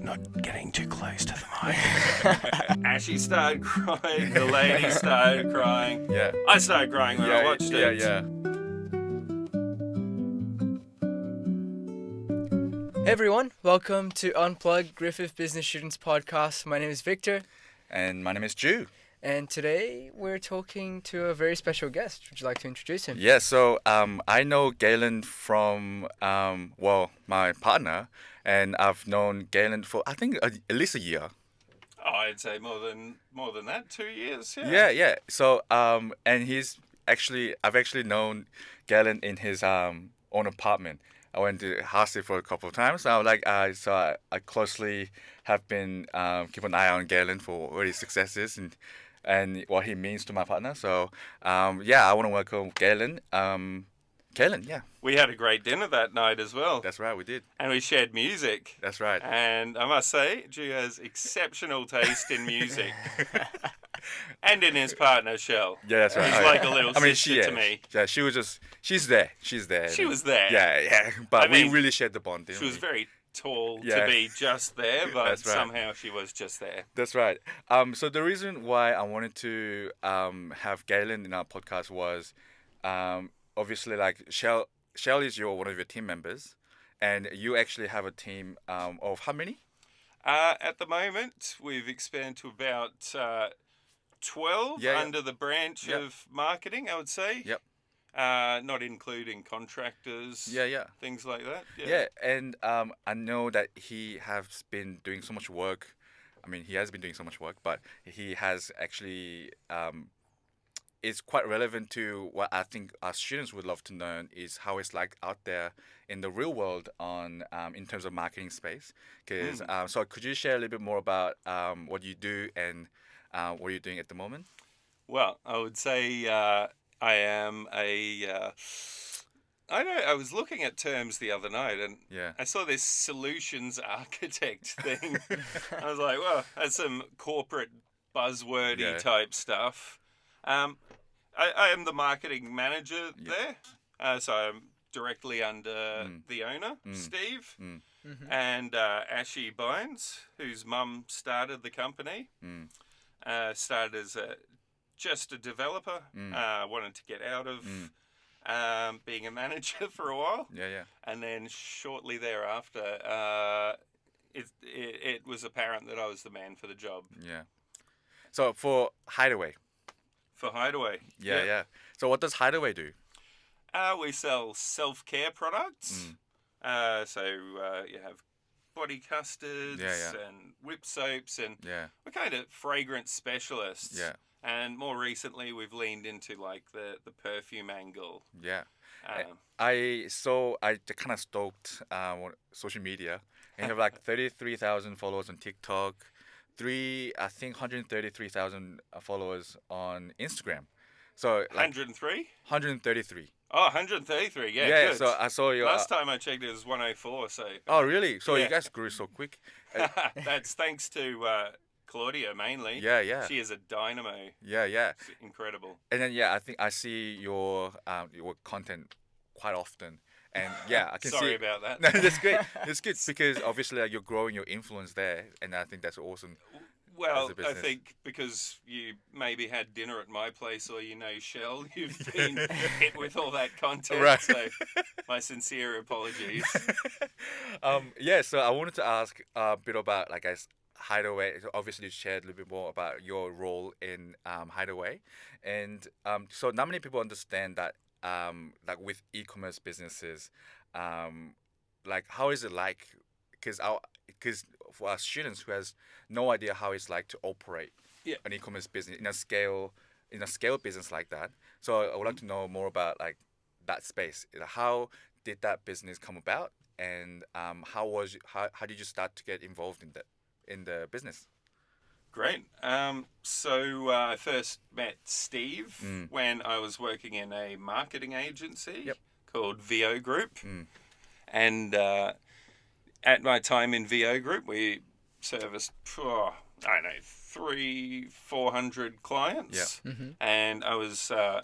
not getting too close to the mic. Ashley started crying. The lady started crying. Yeah. I started crying when I watched it. Yeah. Hey everyone, welcome to Unplugged, Griffith Business Students Podcast. My name is Victor, And my name is Ju. and today we're talking to a very special guest. Would you like to introduce him? Yeah, so I know Galen from, my partner, and I've known Galen for, I think, at least a year. Oh, I'd say more than that. 2 years. Yeah. So, and I've actually known Galen in his own apartment. I went to house it for a couple of times. I was like, I closely have been keep an eye on Galen for what his success is and what he means to my partner. So, I want to welcome Galen. Galen, yeah. We had a great dinner that night as well. That's right, we did. And we shared music. That's right. And I must say, Ju has exceptional taste in music. And in his partner, Shell. Yeah, that's right. He's like a little sister to me. Yeah, she's there. She's there. She was there. Yeah. But I mean, we really shared the bond, didn't She we? was very tall Yeah. to be just there, but That's right. somehow she was just there. That's right. So the reason why I wanted to have Galen in our podcast was obviously like Shell is one of your team members, and you actually have a team of how many? At the moment, we've expanded to about 12 Yeah. under the branch Yep. of marketing, I would say. Yep. Not including contractors. Yeah. Things like that. Yeah, and I know that he has been doing so much work. I mean, he has been doing so much work, but he has actually it's quite relevant to what I think our students would love to learn is how it's like out there in the real world on in terms of marketing space. Because so could you share a little bit more about what you do and what you're doing at the moment? Well, I would say I am a. I was looking at terms the other night and Yeah. I saw this solutions architect thing. I was like, well, that's some corporate buzzwordy Yeah. type stuff. I am the marketing manager there. So I'm directly under the owner, Steve, and Ashy Bynes, whose mum started the company. Started as just a developer. Wanted to get out of being a manager for a while. Yeah. And then shortly thereafter, it was apparent that I was the man for the job. Yeah. So for Hideaway. For Hideaway. Yeah. So what does Hideaway do? We sell self-care products. So you have body custards and whip soaps, and we're kind of fragrance specialists. Yeah. And more recently, we've leaned into like the perfume angle. Yeah. Um, I kind of stalked social media, and you have like 33,000 followers on TikTok, 133,000 followers on Instagram. So like 103? 133. Oh, 133. Yeah, Yeah. good. So I saw your. Last time I checked, it was 104. So Oh, really? So Yeah. you guys grew so quick. that's thanks to Claudia mainly. Yeah. She is a dynamo. Yeah. It's incredible. And then I think I see your content quite often, and I can Sorry see. about that. No, that's great. It's good because obviously you're growing your influence there, and I think that's awesome. Well, as a I business. think because you maybe had dinner at my place or Shell, you've been hit with all that content. Right. So my sincere apologies. So I wanted to ask a bit about, like, guys, Hideaway. So obviously, you shared a little bit more about your role in Hideaway, and so not many people understand that, like with e-commerce businesses, like how is it like? Because for our students who has no idea how it's like to operate an e-commerce business in a scale business like that. So I would like to know more about like that space. How did that business come about, and how did you start to get involved in the business? Great. So I first met Steve when I was working in a marketing agency called VO Group. And at my time in VO Group, we serviced, 400 clients. Yeah. And I was, I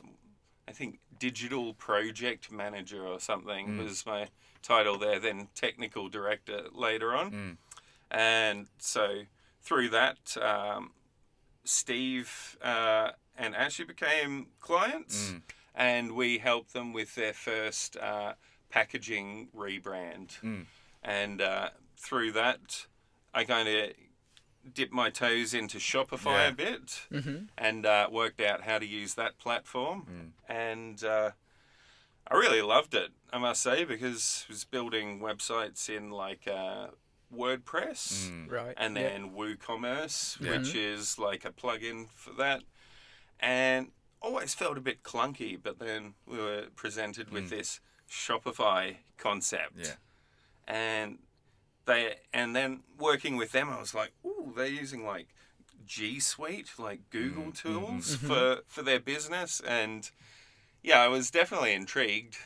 think, digital project manager or something was my title there, then technical director later on. And so through that, Steve and Ashley became clients, and we helped them with their first packaging rebrand. And through that, I kind of dipped my toes into Shopify a bit and worked out how to use that platform. And I really loved it, I must say, because I was building websites in like WordPress Right. and then WooCommerce, which is like a plugin for that. And always felt a bit clunky, but then we were presented with this Shopify concept. And then working with them, I was like, ooh, they're using like G Suite, like Google tools for their business. And yeah, I was definitely intrigued.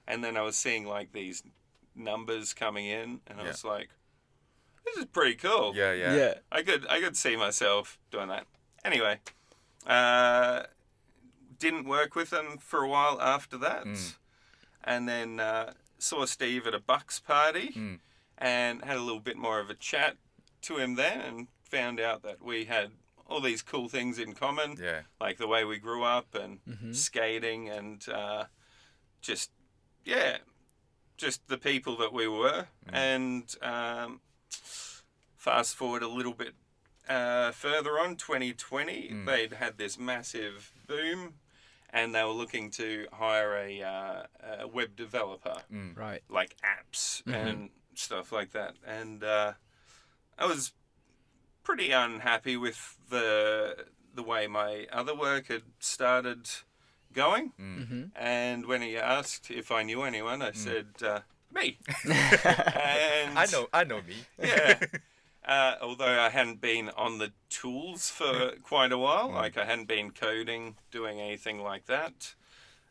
And then I was seeing like these numbers coming in, and I was like, this is pretty cool. Yeah. I could see myself doing that. Anyway, didn't work with them for a while after that. And then saw Steve at a Bucks party and had a little bit more of a chat to him then, and found out that we had all these cool things in common, like the way we grew up and skating and just the people that we were. And fast forward a little bit further on, 2020, they'd had this massive boom, and they were looking to hire a web developer, Right. like apps and stuff like that. And I was pretty unhappy with the way my other work had started going. And when he asked if I knew anyone, I said, me. And I know me. although I hadn't been on the tools for quite a while, like I hadn't been coding, doing anything like that.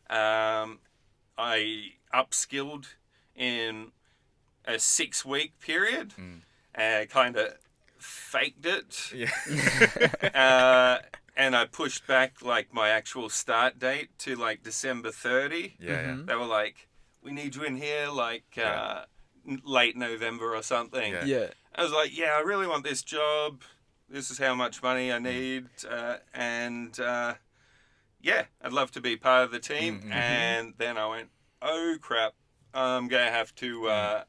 I upskilled in a 6-week period and kind of faked it. And I pushed back like my actual start date to like December 30. They were like, we need you in here like late November or something. I was like, I really want this job. This is how much money I need. And I'd love to be part of the team. And then I went, oh crap, I'm going to have to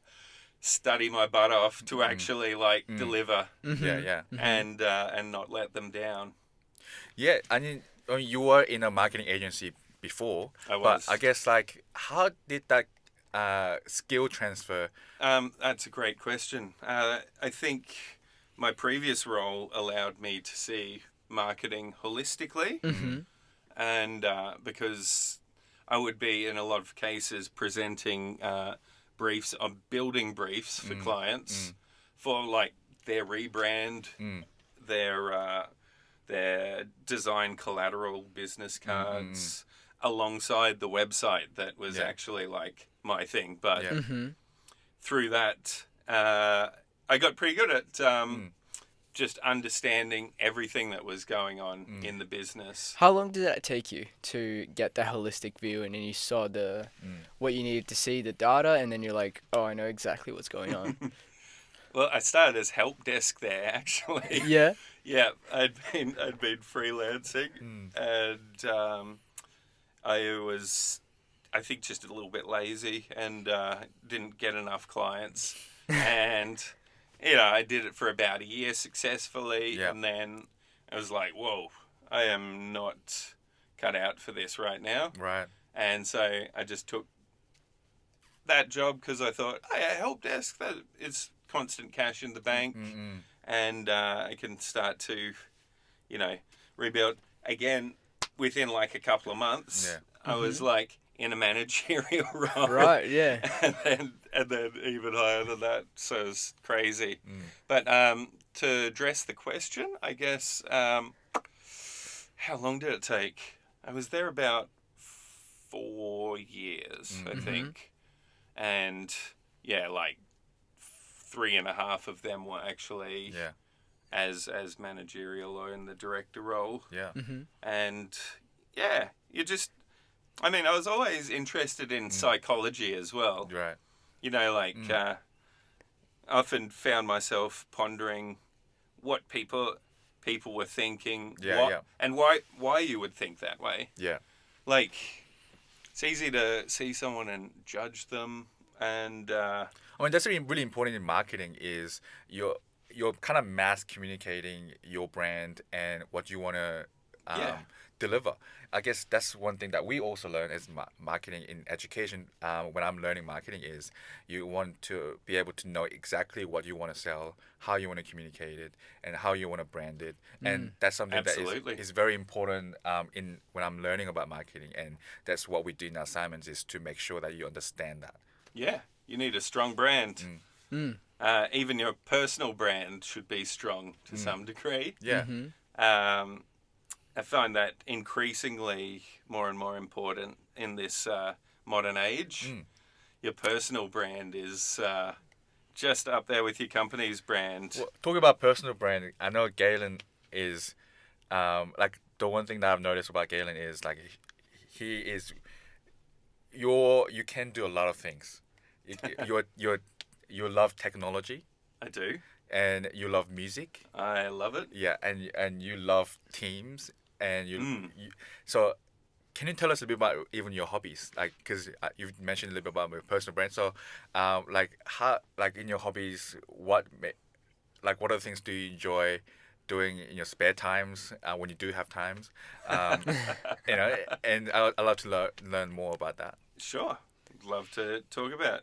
study my butt off to actually like deliver and not let them down. I mean, you were in a marketing agency before. I was. But I guess like, how did that skill transfer? That's a great question. I think my previous role allowed me to see marketing holistically, and because I would be in a lot of cases presenting briefs on building briefs for clients for like their rebrand, their design collateral business cards alongside the website that was actually like my thing. But through that, I got pretty good at just understanding everything that was going on in the business. How long did that take you to get the holistic view, and then you saw what you needed to see, the data, and then you're like, oh, I know exactly what's going on? Well, I started as help desk there, actually. Yeah. I'd been freelancing, and I was, I think, just a little bit lazy and didn't get enough clients. And I did it for about a year successfully, and then I was like, whoa, I am not cut out for this right now. Right. And so I just took that job because I thought, hey, a help desk, that is constant cash in the bank, and I can start to, rebuild again within like a couple of months. I was like in a managerial role, Right. Yeah. and then even higher than that. So it was crazy. But to address the question, I guess, how long did it take? I was there about 4 years, I think, and like 3.5 of them were actually as managerial or in the director role. And you just, I mean, I was always interested in psychology as well. Right. often found myself pondering what people were thinking, and why you would think that way. Yeah. Like, it's easy to see someone and judge them, and I mean, that's really important in marketing is you're kind of mass communicating your brand and what you want to deliver. I guess that's one thing that we also learn as marketing in education. When I'm learning marketing, is you want to be able to know exactly what you want to sell, how you want to communicate it, and how you want to brand it. And that's something Absolutely. that is very important in when I'm learning about marketing. And that's what we do in our assignments is to make sure that you understand that. Yeah, you need a strong brand. Even your personal brand should be strong to some degree. Yeah. I find that increasingly more and more important in this modern age. Your personal brand is just up there with your company's brand. Well, talking about personal branding, I know Galen is like the one thing that I've noticed about Galen is like he is you can do a lot of things. You love technology. I do. And you love music. I love it. Yeah, and you love teams, and you so can you tell us a bit about even your hobbies? Like, because you've mentioned a little bit about your personal brand. So, like how, like in your hobbies, what are the things do you enjoy doing in your spare times when you do have times? You know, and I'd love to learn more about that. Sure, I'd love to talk about.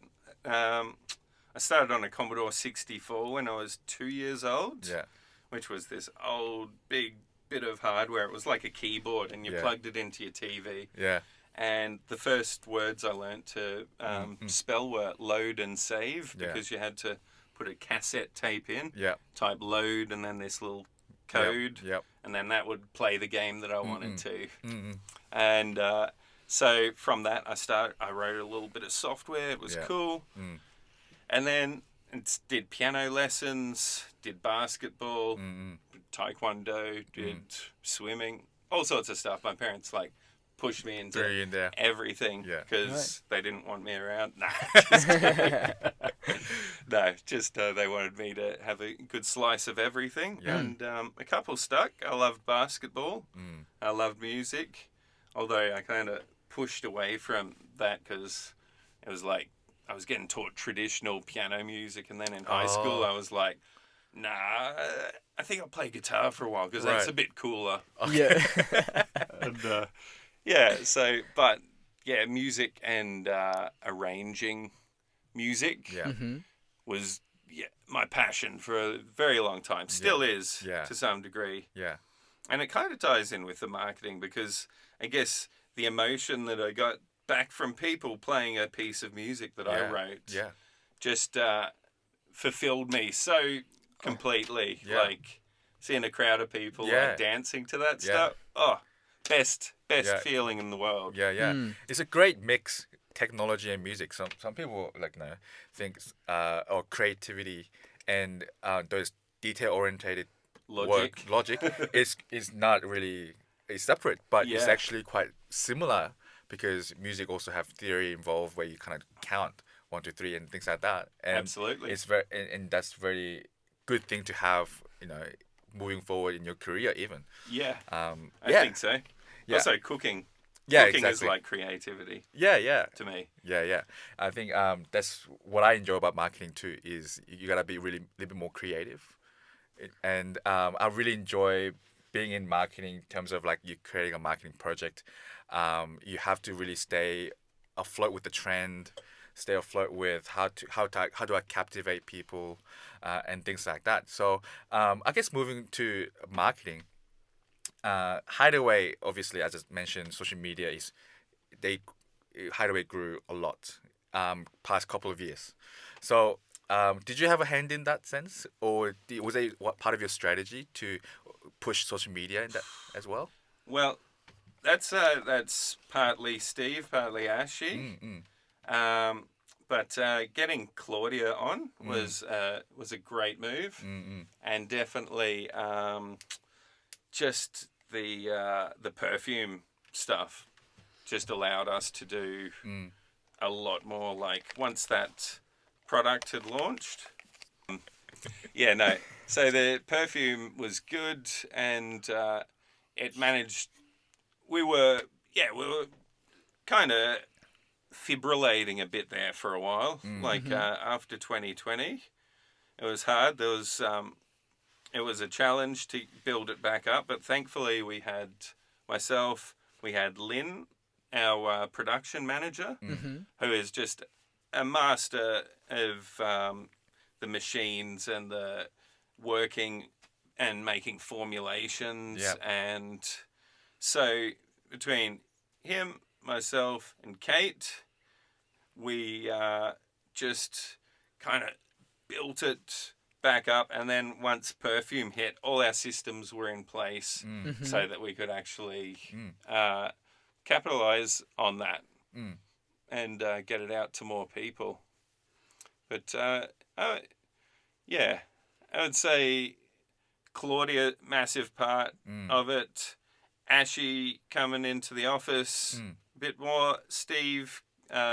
I started on a Commodore 64 when I was 2 years old. Yeah. Which was this old big bit of hardware. It was like a keyboard, and you plugged it into your TV. Yeah. And the first words I learnt to spell were load and save, because you had to put a cassette tape in, type load, and then this little code, and then that would play the game that I wanted to. And so from that, I wrote a little bit of software. It was cool. And then did piano lessons, did basketball, taekwondo, did swimming, all sorts of stuff. My parents pushed me into everything because they didn't want me around. Just they wanted me to have a good slice of everything. And a couple stuck. I loved basketball. I loved music, although I kind of pushed away from that because it was like I was getting taught traditional piano music, and then in high school I was like, nah, I think I'll play guitar for a while because that's a bit cooler. Yeah. And music and arranging music was my passion for a very long time. Still is to some degree. Yeah. And it kind of ties in with the marketing because I guess the emotion that I got back from people playing a piece of music that I wrote just fulfilled me so completely. Like seeing a crowd of people dancing to that stuff. Oh, best feeling in the world. It's a great mix, technology and music. Some people think or creativity and those detail orientated logic is not really separate, but it's actually quite similar. Because music also have theory involved where you kind of count 1, 2, 3 and things like that. And absolutely, it's very and that's very good thing to have. Moving forward in your career, even. Yeah. I think so. Yeah. Also, cooking. Yeah, cooking exactly. is like creativity. Yeah. To me. Yeah. I think that's what I enjoy about marketing too. Is you gotta be really a little bit more creative, and I really enjoy being in marketing in terms of you creating a marketing project. You have to really stay afloat with the trend, stay afloat with how do I captivate people, and things like that. So I guess moving to marketing, Hideaway obviously, as I mentioned, social media Hideaway grew a lot past couple of years. So did you have a hand in that sense, or was it part of your strategy to push social media in that as well? Well, that's partly Steve, partly Ashy. But getting Claudia on was a great move, and definitely just the perfume stuff just allowed us to do a lot more. Once that product had launched, Yeah, no. So the perfume was good, and it managed. We were kind of fibrillating a bit there for a while. After 2020, it was hard. It was a challenge to build it back up, but thankfully we had myself, we had Lynn, our production manager, who is just a master of the machines and the working and making formulations. Yep. And so between him, myself, and Kate, we just kind of built it back up. And then once perfume hit, all our systems were in place so that we could actually capitalize on that and get it out to more people. But yeah, I would say Claudia, massive part of it. Ashy coming into the office, a bit more. Steve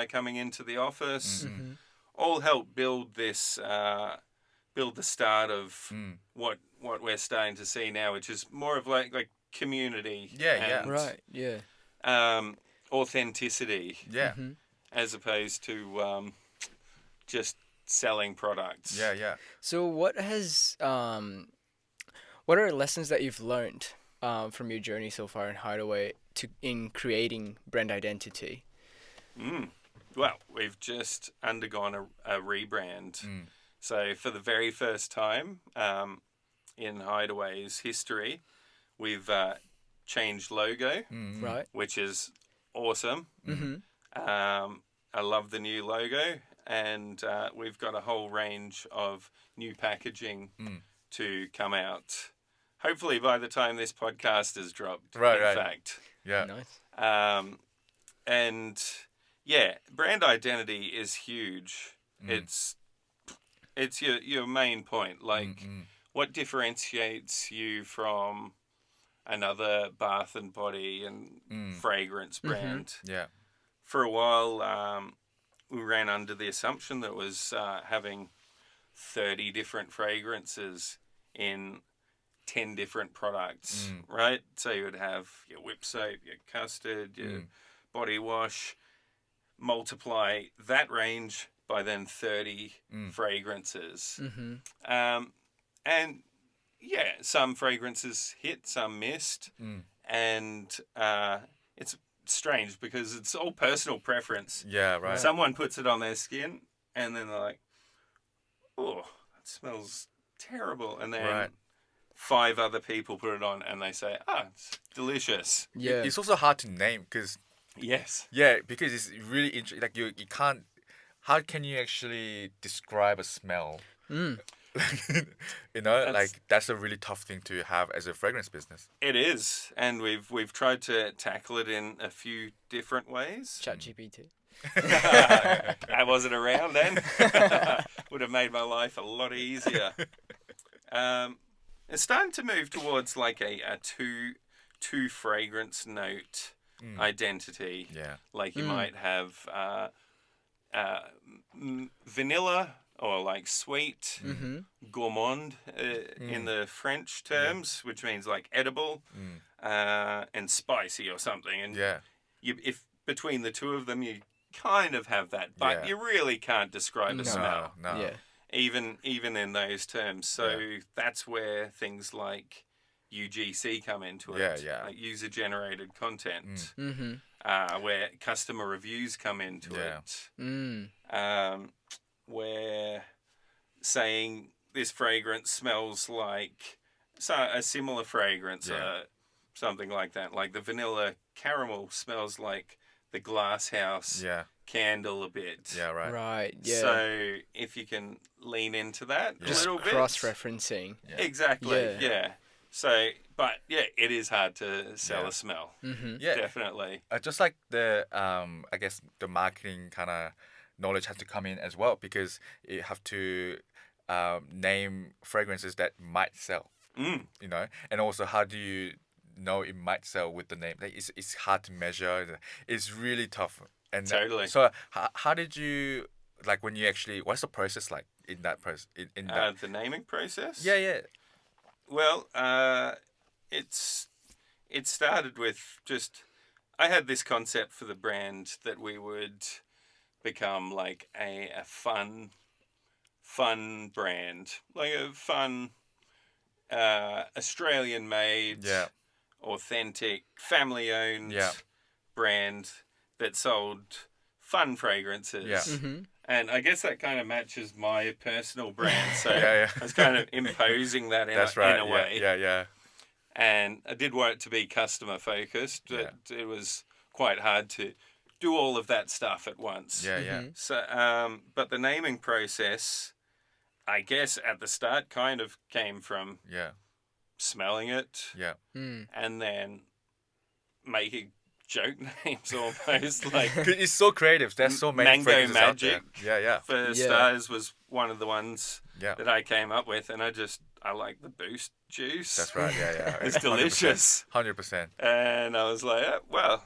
coming into the office, all help build this, build the start of what we're starting to see now, which is more of like community. And, Right. Yeah. authenticity. Yeah. As opposed to just selling products. Yeah. So what are lessons that you've learned from your journey so far in Hideaway in creating brand identity? Well, we've just undergone a rebrand. So for the very first time in Hideaway's history, we've changed logo, Right. which is awesome. I love the new logo, and we've got a whole range of new packaging to come out. Hopefully by the time this podcast is dropped, in fact. Yeah. Nice. And yeah, brand identity is huge. It's your main point. Like, what differentiates you from another bath and body and fragrance brand? Yeah. For a while, we ran under the assumption that it was having 30 different fragrances in 10 different products, right? So you would have your whip soap, your custard, your body wash, multiply that range by then 30 fragrances. And yeah, some fragrances hit, some missed. And it's strange because it's all personal preference. Yeah, right. Someone puts it on their skin and then they're like, oh, that smells terrible. And then 5 other people put it on and they say, it's delicious. Yeah. It's also hard to name because Yes. yeah, because it's really interesting. Like you can't. How can you actually describe a smell? That's a really tough thing to have as a fragrance business. It is, and we've tried to tackle it in a few different ways. ChatGPT. I wasn't around then. Would have made my life a lot easier. It's starting to move towards like a two fragrance note identity. Yeah. Like you might have vanilla or like sweet, gourmand in the French terms, which means like edible, and spicy or something. And if between the two of them you kind of have that, but you really can't describe a smell. No. Yeah. Even in those terms. So that's where things like UGC come into it. Like user generated content. Where customer reviews come into it. Where saying this fragrance smells like a similar fragrance, something like that. Like the vanilla caramel smells like the glass house candle a bit. Yeah, right. Right. Yeah. So if you can lean into that a little bit. Cross-referencing. Exactly. Yeah. So, but yeah, it is hard to sell a smell. Yeah, Definitely. just like the I guess the marketing kind of knowledge has to come in as well, because you have to name fragrances that might sell. And also how do you know it might sell with the name? Like it's hard to measure. It's really tough. And Totally. So how did you like when you actually, what's the process like in that process? In that? The naming process. Yeah. Well, it started with just I had this concept for the brand that we would become like a fun brand, like a fun Australian made, Yeah. authentic, family owned Yeah. brand that sold fun fragrances. Yeah. Mm-hmm. And I guess that kind of matches my personal brand. So Yeah. I was kind of imposing that That's right. in a way. Yeah. And I did want it to be customer focused, but it was quite hard to do all of that stuff at once. Yeah. So, but the naming process, I guess at the start kind of came from Yeah. smelling it Yeah. and then making joke names almost like 'Cause it's so creative. There's so many Mango fragrances out Magic there. Yeah. for stars was one of the ones Yeah. that I came up with, and I like the Boost juice. That's right. Yeah. It's delicious. 100%. And I was like, well,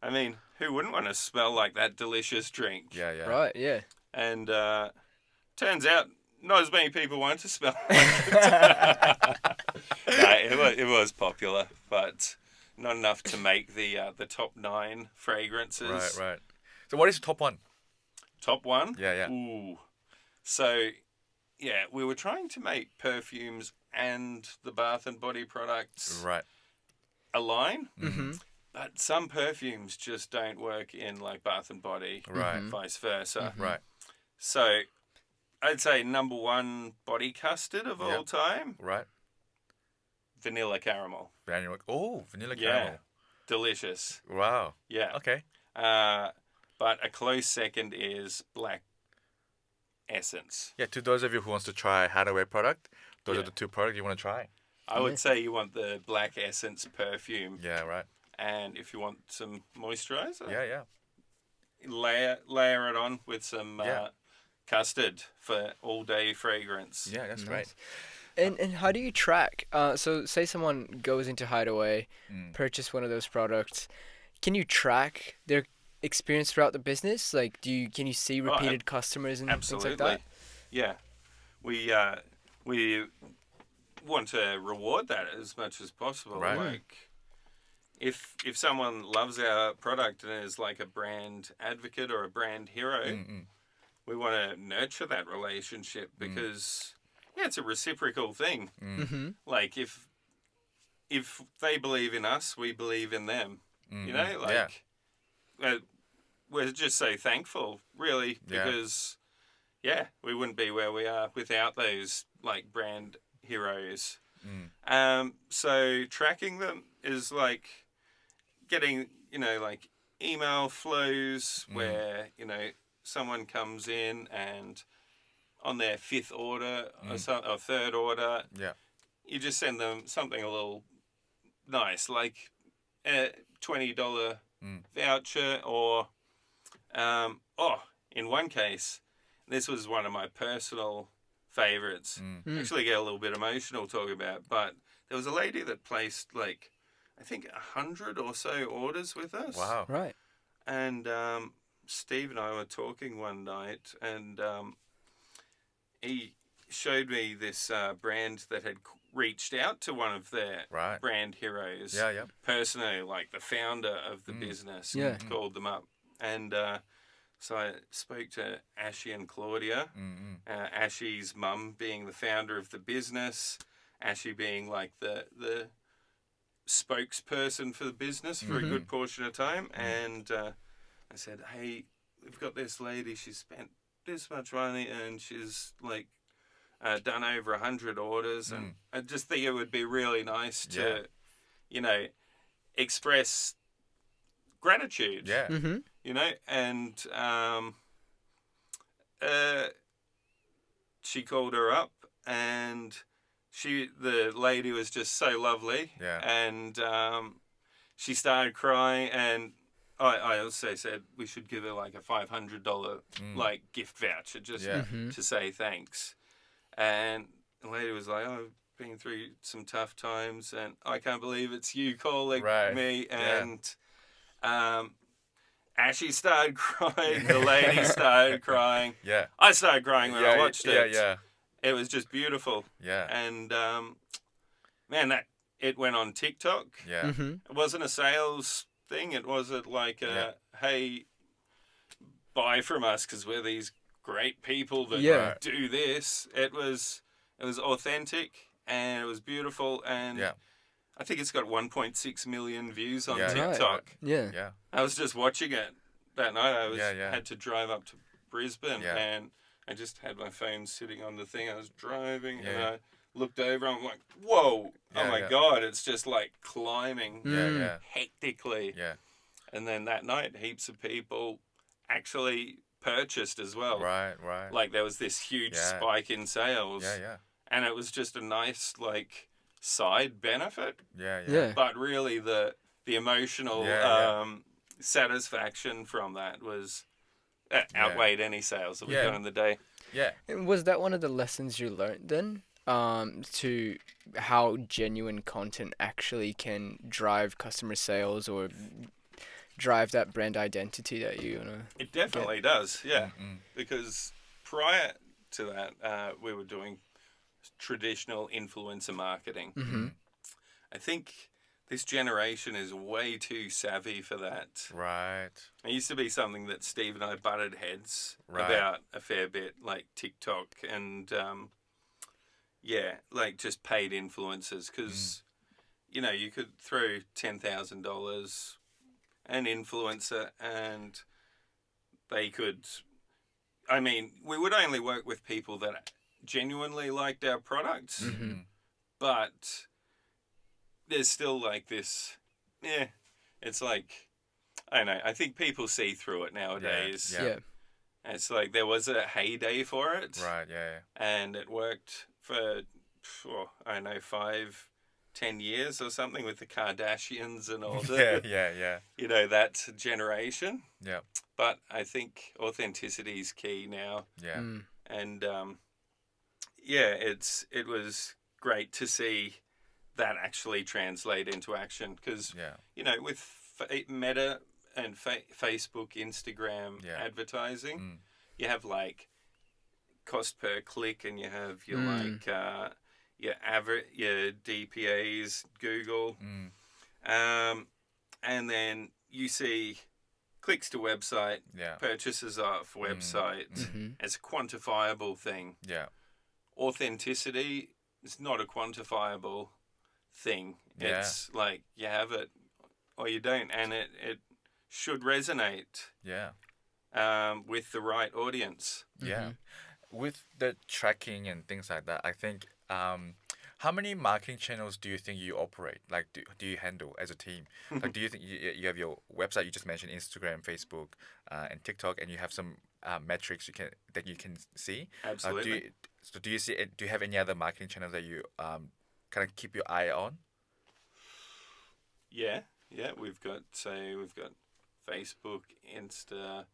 I mean, who wouldn't want to smell like that delicious drink? Yeah. Right. Yeah. And turns out not as many people want to smell like it. No, it was popular, but not enough to make the top 9 fragrances. Right. So what is the top one? Top 1? Yeah. Ooh. So, yeah, we were trying to make perfumes and the bath and body products Right. align. Mm-hmm. But some perfumes just don't work in like bath and body, Right. vice versa. Right. So I'd say number 1 body custard of all Yep. time, Right. vanilla caramel. Vanilla. Oh, vanilla Yeah. caramel. Delicious. Wow. Yeah. Okay. But a close second is black essence. Yeah. To those of you who wants to try Hideaway product, those Yeah. are the 2 products you want to try. I would say you want the black essence perfume, Yeah. Right. and if you want some moisturizer, Yeah. layer it on with some Yeah. custard for all day fragrance. Yeah. That's great. And how do you track? So say someone goes into Hideaway, Mm. purchase one of those products. Can you track their experience throughout the business? Like, can you see repeated customers and Absolutely. things like that? Yeah, we want to reward that as much as possible. Right. Like, if someone loves our product and is like a brand advocate or a brand hero, Mm-mm. we want to nurture that relationship because it's a reciprocal thing. Mm-hmm. Like if they believe in us, we believe in them. You know, like we're just so thankful, really, because we wouldn't be where we are without those like brand heroes. So tracking them is like getting, like email flows where, someone comes in and on their 5th order or 3rd order, you just send them something a little nice, like a $20 voucher or, in one case, this was one of my personal favorites. Actually get a little bit emotional talking about it, but there was a lady that placed like, I think 100 or so orders with us. Wow. Right. And Steve and I were talking one night, and he showed me this brand that had reached out to one of their brand heroes. Yeah. Personally, like the founder of the business. Yeah. Called them up. And so I spoke to Ashy and Claudia. Ashy's mum being the founder of the business. Ashy being like the spokesperson for the business for a good portion of time. And I said, hey, we've got this lady, she spent this much money and she's like done over 100 orders. And I just think it would be really nice to, express gratitude. Yeah. Mm-hmm. And she called her up and the lady was just so lovely. Yeah. And she started crying, and I also said we should give her like a $500 like gift voucher just to say thanks. And the lady was like, I've been through some tough times and I can't believe it's you calling me. And Ashy started crying. The lady started crying. Yeah. I started crying when I watched it. Yeah. It was just beautiful. Yeah. And man, it went on TikTok. Yeah. It wasn't a sales thing. It wasn't like hey, buy from us because we're these great people that do this. It was authentic and it was beautiful, and I think it's got 1.6 million views on TikTok. Right. Yeah. Yeah. I was just watching it that night. I had to drive up to Brisbane, and I just had my phone sitting on the thing. I was driving, and I looked over. I'm like, whoa! Oh my god! It's just like climbing hectically. Yeah. And then that night, heaps of people actually purchased as well. Right. Like there was this huge spike in sales. Yeah. And it was just a nice like side benefit. Yeah. But really the emotional satisfaction from that was outweighed any sales that we got in the day. Yeah. And was that one of the lessons you learned then? To how genuine content actually can drive customer sales or drive that brand identity that you wanna It definitely does, because prior to that, we were doing traditional influencer marketing. I think this generation is way too savvy for that. Right. It used to be something that Steve and I butted heads about a fair bit, like TikTok and like just paid influencers, because you could throw $10,000 an influencer and they could, I mean, we would only work with people that genuinely liked our products, but there's still like this, it's like, I don't know, I think people see through it nowadays. Yeah. It's like there was a heyday for it. Right, yeah. And it worked for, I don't know, 5-10 years or something with the Kardashians and all that. Yeah. That generation. Yeah. But I think authenticity is key now. Yeah. And it was great to see that actually translate into action, because with Meta and Facebook, Instagram advertising, you have like cost per click, and you have your like your average, your DPAs, Google, and then you see clicks to website, purchases off website. It's a quantifiable thing. Yeah. Authenticity is not a quantifiable thing. It's like you have it or you don't, and it should resonate with the right audience. Yeah. With the tracking and things like that, I think how many marketing channels do you think you operate? Like, do you handle as a team? Like, do you think you have your website? You just mentioned Instagram, Facebook, and TikTok, and you have some metrics that you can see. Absolutely. Do you have any other marketing channels that you kind of keep your eye on? Yeah. We've got Facebook, Insta,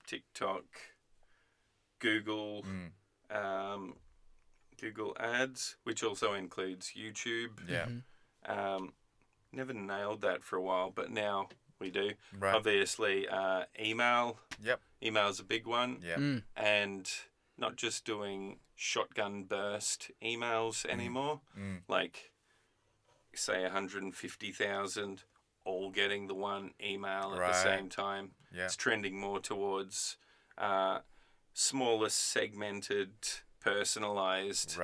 TikTok, Google, Google Ads, which also includes YouTube. Yeah. Never nailed that for a while, but now we do. Right. Obviously, email. Yep. Email's a big one. Yeah. And not just doing shotgun burst emails anymore. Like, say 150,000 all getting the one email at the same time. Yeah. It's trending more towards smaller, segmented, personalized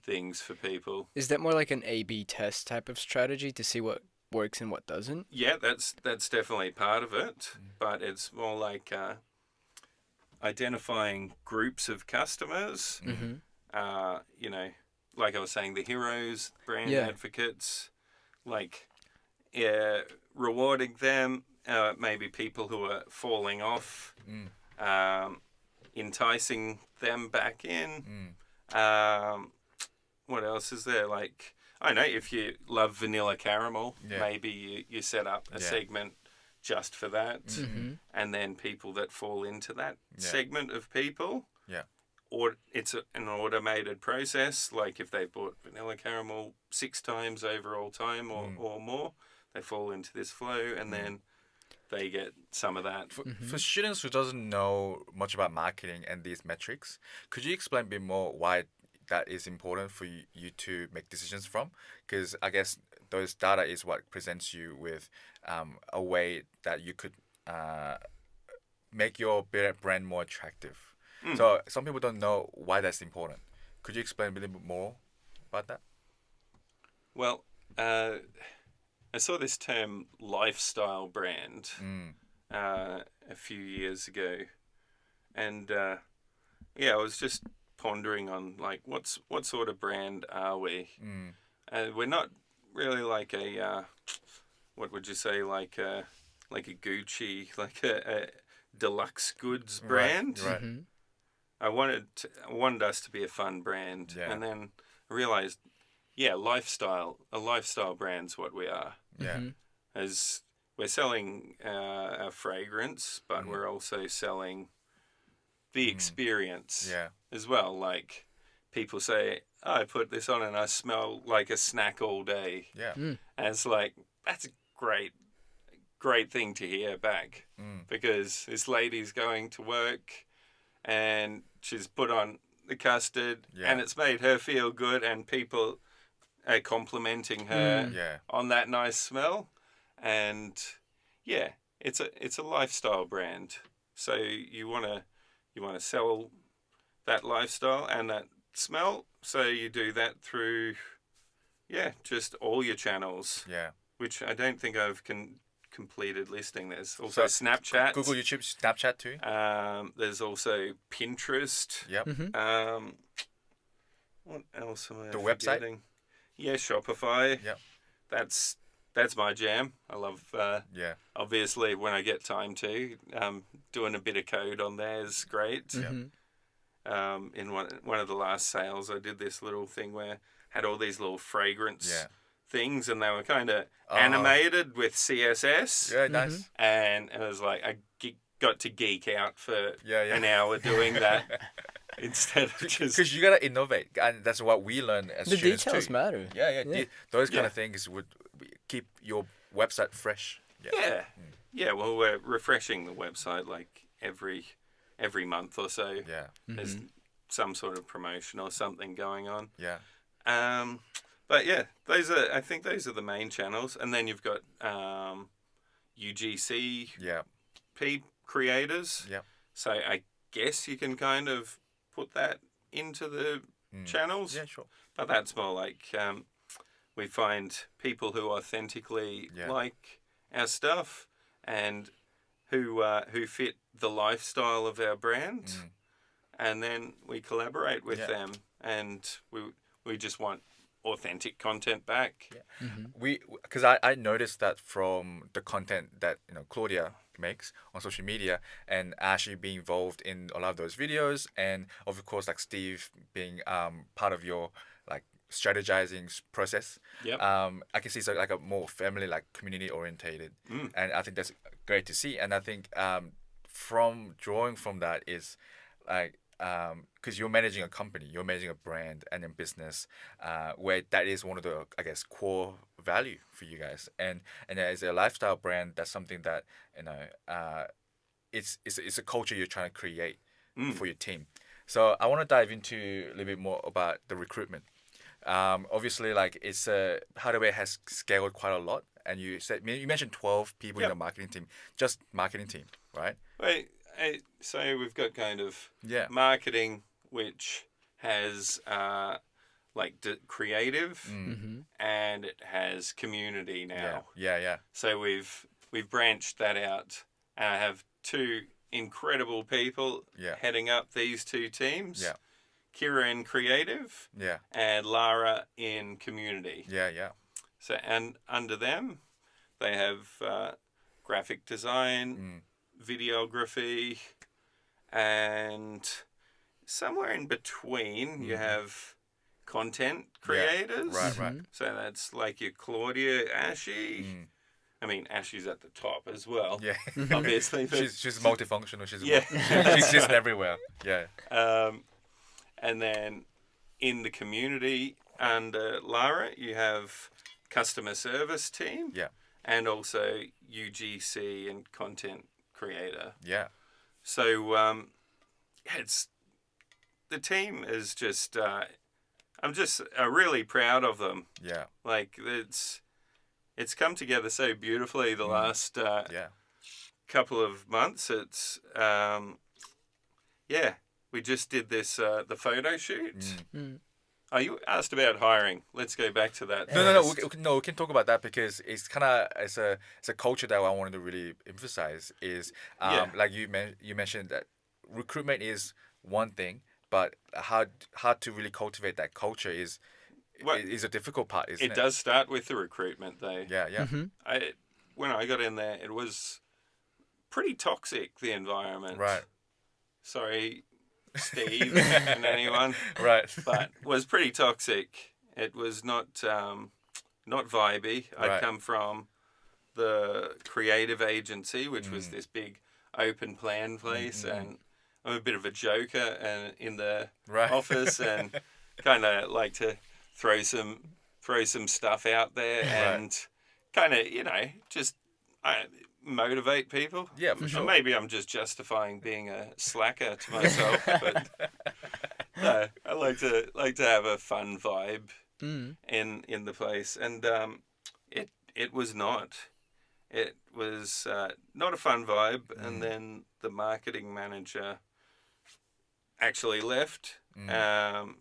things for people. Is that more like an A/B test type of strategy to see what works and what doesn't? Yeah, that's definitely part of it, but it's more like identifying groups of customers. Like I was saying, the heroes, brand advocates, like rewarding them, maybe people who are falling off, enticing them back in. What else is there? Like, I don't know, if you love vanilla caramel, maybe you set up a segment just for that, and then people that fall into that segment of people, or it's an automated process. Like if they bought vanilla caramel 6 times over all time or more, they fall into this flow, and then they get some of that. For students who doesn't know much about marketing and these metrics, could you explain a bit more why that is important for you to make decisions from? Because I guess those data is what presents you with a way that you could make your brand more attractive. So some people don't know why that's important. Could you explain a little bit more about that? Well, I saw this term lifestyle brand a few years ago, and I was just pondering on like what sort of brand are we? We're not really like a what would you say, like a Gucci, like a deluxe goods brand. Right. I wanted us to be a fun brand, and then I realized, a lifestyle brand's what we are. Yeah. As we're selling a fragrance, but we're also selling the experience as well. Like people say, I put this on and I smell like a snack all day. Yeah. And it's like, that's a great thing to hear back, because this lady's going to work and she's put on the custard and it's made her feel good, and people are complimenting her on that nice smell. And it's a lifestyle brand, so you want to sell that lifestyle and that smell, so you do that through just all your channels, which I don't think I've completed listing. There's also Snapchat, Google, YouTube, Snapchat too. There's also Pinterest. Yep. What else am I The forgetting? website? Yeah, Shopify. Yep. That's my jam. I love, obviously, when I get time to, doing a bit of code on there is great. In one of the last sales, I did this little thing where I had all these little fragrance things, and they were kind of animated with CSS. Yeah, nice. And it was like, I got to geek out for an hour doing that. Instead of just... Because you got to innovate, and that's what we learn as students too. The details matter. Yeah. Those kind of things would keep your website fresh. Yeah, well, we're refreshing the website like every month or so. Yeah. There's some sort of promotion or something going on. Yeah. But I think those are the main channels. And then you've got UGC creators. Yeah. So I guess you can kind of put that into the channels. Yeah, sure. But that's more like we find people who authentically like our stuff and who fit the lifestyle of our brand, and then we collaborate with them, and we just want authentic content back. Because I noticed that from the content that Claudia makes on social media, and Ashley being involved in a lot of those videos, and of course like Steve being part of your like strategizing process. I can see it's like a more family, like community orientated, and I think that's great to see. And I think from drawing from that is like because you're managing a company, you're managing a brand and a business, where that is one of the, I guess, core value for you guys. And as a lifestyle brand, that's something that it's a culture you're trying to create for your team. So I want to dive into a little bit more about the recruitment. Obviously, like it's Hideaway has scaled quite a lot, and you mentioned 12 people in the marketing team, just marketing team, right? Right. So we've got kind of marketing, which has creative, and it has community now. Yeah. So we've branched that out, and I have two incredible people heading up these two teams. Yeah. Kira in creative. Yeah. And Lara in community. Yeah. So and under them, they have graphic design, videography, and somewhere in between you have content creators. Right. So that's like your Claudia, Ashy. I mean, Ashley's at the top as well. Yeah. Obviously. She's multifunctional. She's just everywhere. Yeah. And then in the community under Lara, you have customer service team. Yeah. and also UGC and content creator. Yeah. So it's the team is just I'm just really proud of them. Yeah. Like it's come together so beautifully the last Yeah. couple of months. It's we just did this the photo shoot. Oh, you asked about hiring. Let's go back to that. No. first. We can talk about that because it's kind of it's a culture that I wanted to really emphasize. Is like you mentioned that recruitment is one thing, but how to really cultivate that culture is a difficult part. Isn't it? It does start with the recruitment, though. Yeah. Yeah. When I got in there, it was pretty toxic, the environment. Right. Sorry, Steve and anyone. Right. But was pretty toxic. It was not vibey. I'd Right. come from the creative agency, which was this big open plan place, and I'm a bit of a joker and in the Right. office, and kind of like to throw some stuff out there and kind of just motivate people. Yeah, for Or sure. maybe I'm just justifying being a slacker to myself, but no, I like to have a fun vibe in the place, and it was not. It was not a fun vibe, and then the marketing manager actually left, and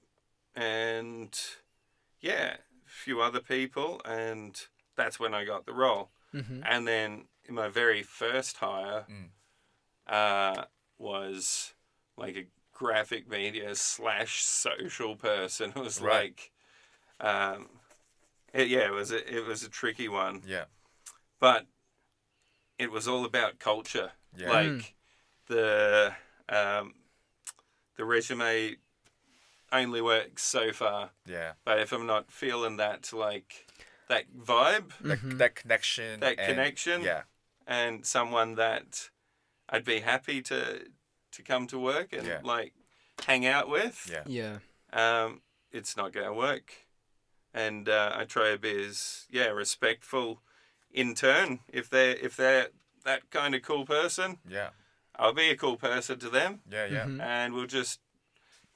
a few other people, and that's when I got the role. And then in my very first hire was like a graphic media / social person. It was Right. like, it was a tricky one, Yeah. but it was all about culture. Yeah. Like the resume only works so far, Yeah. but if I'm not feeling that vibe, That connection. that connection, Yeah. and someone that I'd be happy to come to work and Yeah. like hang out with, Yeah. it's not going to work. And I try to be as respectful in turn. If they're that kind of cool person, Yeah. I'll be a cool person to them, Yeah. Yeah. and we'll just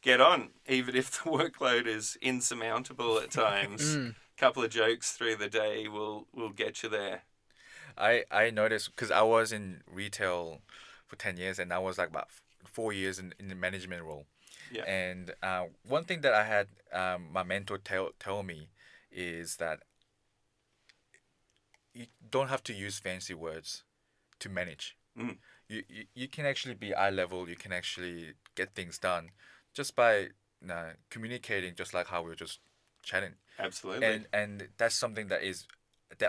get on, even if the workload is insurmountable at times. Couple of jokes through the day will get you there. I noticed because I was in retail for 10 years and I was like about 4 years in the management role. Yeah. And one thing that I had my mentor tell me is that you don't have to use fancy words to manage. You can actually be eye level. You can actually get things done just by communicating, just like how we were just chatting. Absolutely. And that's something that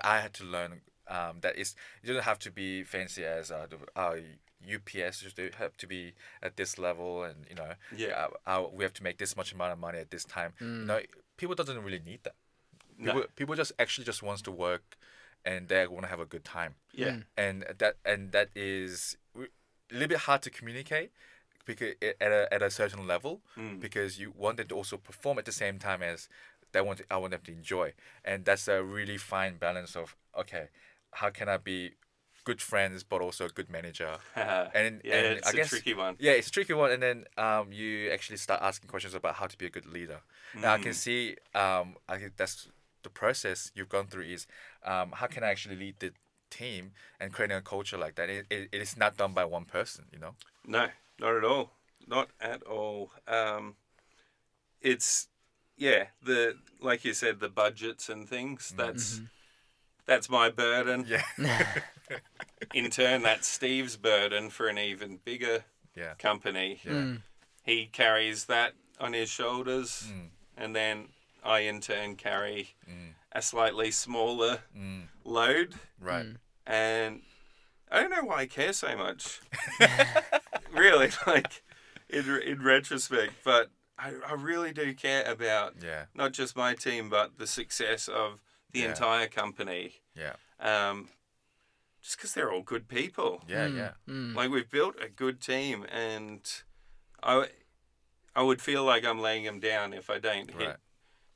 I had to learn. That is, you don't have to be fancy as UPS. You have to be at this level, and we have to make this much amount of money at this time. People doesn't really need that. People just wants to work, and they want to have a good time. Yeah. And that is a little bit hard to communicate because at a certain level, because you want them to also perform at the same time as I want them to enjoy, and that's a really fine balance of how can I be good friends but also a good manager? and it's I a guess, tricky one. Yeah, it's a tricky one, and then you actually start asking questions about how to be a good leader. Now I can see I think that's the process you've gone through is how can I actually lead the team and creating a culture like that? It is not done by one person, No, not at all. Not at all. It's the like you said, the budgets and things. That's my burden. Yeah. In turn, that's Steve's burden for an even bigger Yeah. company. Yeah. He carries that on his shoulders, and then I in turn carry a slightly smaller load. Right. And I don't know why I care so much. Really, like in retrospect, but I really do care about not just my team, but the success of the entire company. Yeah. Just because they're all good people. Yeah. Yeah. Like we've built a good team, and I would feel like I'm laying them down if I don't hit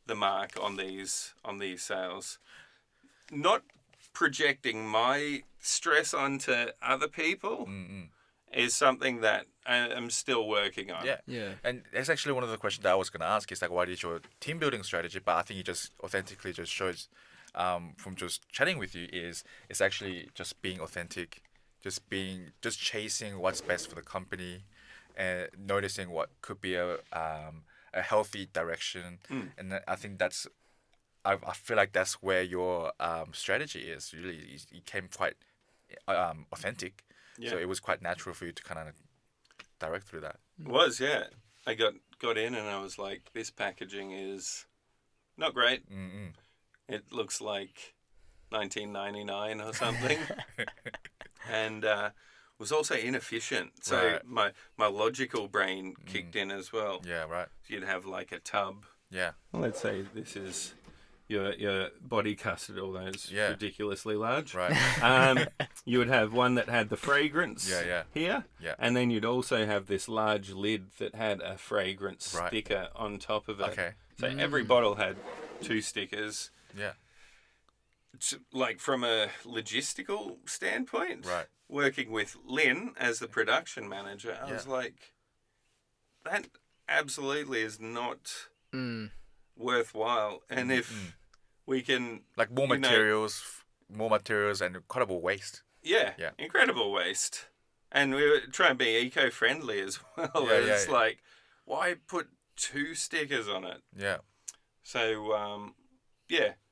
the mark on these sales. Not projecting my stress onto other people is something that I'm still working on. Yeah. Yeah. And that's actually one of the questions that I was going to ask is like, what is your team building strategy? But I think you just authentically just shows from just chatting with you is it's actually just being authentic, just chasing what's best for the company and noticing what could be a healthy direction. And I think I feel like that's where your strategy is really. You came quite authentic. Yeah. So it was quite natural for you to kind of direct through that. It was, yeah. I got in and I was like, this packaging is not great. It looks like 1999 or something. And was also inefficient. So my logical brain kicked in as well. Yeah, right. You'd have like a tub. Yeah. Well, let's say this is your body custard, all those ridiculously large. Right. You would have one that had the fragrance here. Yeah. And then you'd also have this large lid that had a fragrance sticker on top of it. Okay. So every bottle had 2 stickers. Yeah. It's like from a logistical standpoint, Right. working with Lynn as the production manager, I was like, that absolutely is not worthwhile. And if we can... Like more materials and incredible waste. Yeah, incredible waste. And we were trying to be eco-friendly as well. It's like, why put 2 stickers on it? Yeah. So,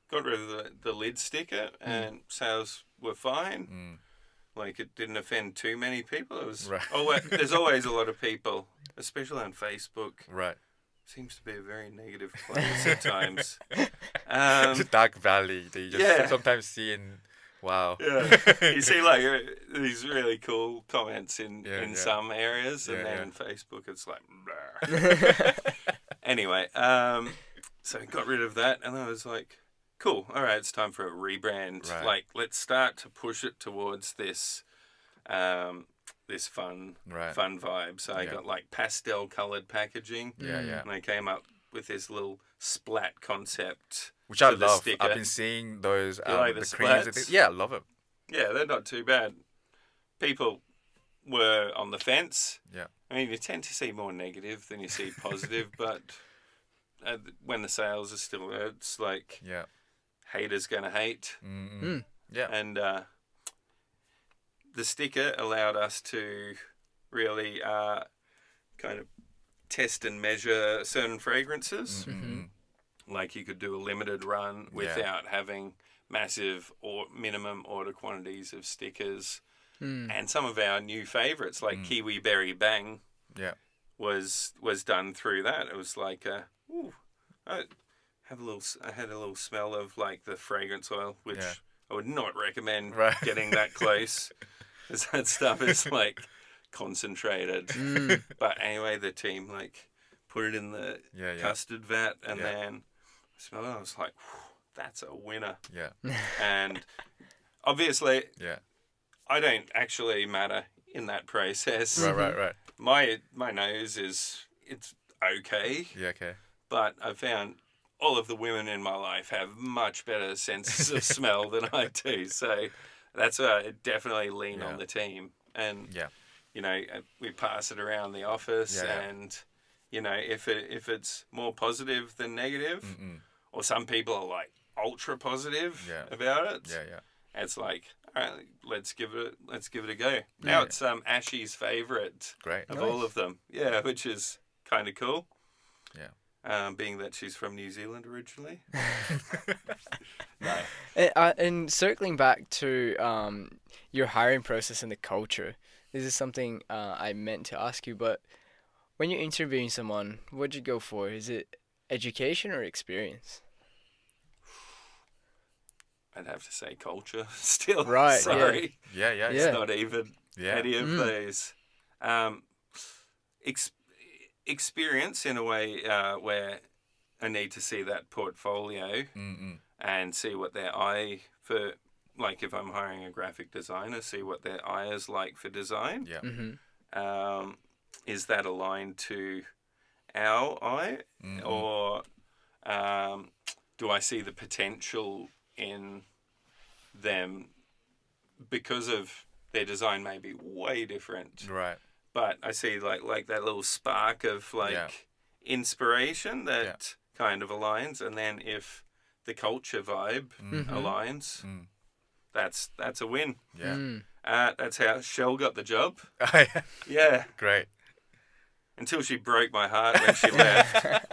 got rid of the lid sticker and sales were fine. Like, it didn't offend too many people. It was there's always a lot of people, especially on Facebook. Right. Seems to be a very negative place at times. It's a dark valley that you just sometimes see in... Wow. Yeah. You see like these really cool comments in some areas and then Facebook it's like... Anyway, so I got rid of that and I was like, cool, all right, it's time for a rebrand. Right. Like, let's start to push it towards this this fun vibe. So I got like pastel coloured packaging. And I came up with this little splat concept. Which I love. I've been seeing those like the creams. And things. Yeah, I love them. Yeah, they're not too bad. People were on the fence. Yeah. I mean, you tend to see more negative than you see positive, but when the sales are still there, it's like haters gonna hate. Yeah. And the sticker allowed us to really kind of test and measure certain fragrances. Like you could do a limited run without having massive or minimum order quantities of stickers. And some of our new favourites, like Kiwi Berry Bang, was done through that. It was like I had a little smell of like the fragrance oil, which I would not recommend getting that close, because that stuff is like concentrated. But anyway, the team like put it in the custard vat, and then I smelled it. I was like, that's a winner. Yeah. And obviously, I don't actually matter in that process. Right. My nose it's okay. Yeah, okay. But I found all of the women in my life have much better senses of smell than I do. So that's why I definitely lean on the team. And, you know, we pass it around the office and, you know, if it's more positive than negative, or some people are like ultra positive about it, it's like, all right, let's give it a go. Now it's Ashy's favourite of all of them. Yeah, which is kind of cool. Yeah. Being that she's from New Zealand originally. And circling back to your hiring process and the culture, this is something I meant to ask you, but when you're interviewing someone, what'd you go for? Is it education or experience? I'd have to say culture still. Right. Sorry. Yeah. It's not even any of those. Experience in a way where I need to see that portfolio and see what their eye for, like if I'm hiring a graphic designer, see what their eye is like for design. Yeah. Is that aligned to our eye, or do I see the potential in them because of their design may be way different. Right. But I see like that little spark of inspiration that kind of aligns, and then if the culture vibe aligns, that's a win. Yeah. That's how Shell got the job. Oh, yeah. Yeah. Great. Until she broke my heart when she left,